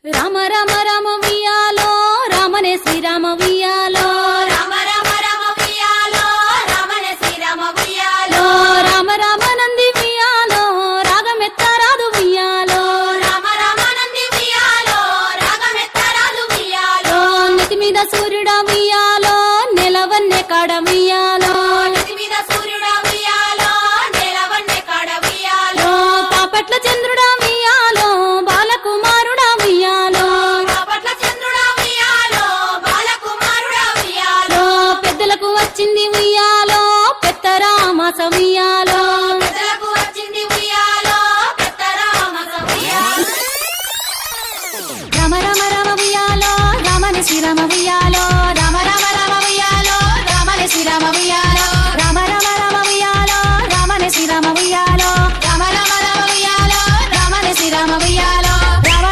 రామ రామ రామ వియాలో రామనే శ్రీరామ వియాలో రామ రామ రామ వియాలో రామనే శ్రీరామ వియాలో రామ రామ నంది వియాలో రాగమెత్తరాదు వియాలో రామ రామ నంది వియాలో రాగమెత్తరాదు వియాలో నెత్తి మీద సూర్యుడా వియాలో నెలవన్నె కాడ వియాలో నెత్తి మీద సూర్యుడా వియాలో నెలవన్నె కాడ వియాలో పాపట్ల చంద్రుడా వియాలో బాలకుమారుడా వియాలో పట్ల చంద్రుడా వియాలో బాలకుమారుడా వియాలో పెద్దలకు వచ్చింది ఉయ్యాలో పెత్తరామాస ఉయ్యాలో పెద్దలకు వచ్చింది వియాలో పెద్దరామస వియాలో రామ రామ రామ ఉయ్యాలో రామని శ్రీరామ ఉయ్యాలో రామ రామ రామ ఉయ్యాలో రామని శ్రీరామ ఉయ్యాలో రామ రామ రామ ఉయ్యాలో రామని శ్రీరామ ఉయ్యాలో రామ రామ రామ ఉయ్యాలో రామని శ్రీరామ ఉయ్యాలో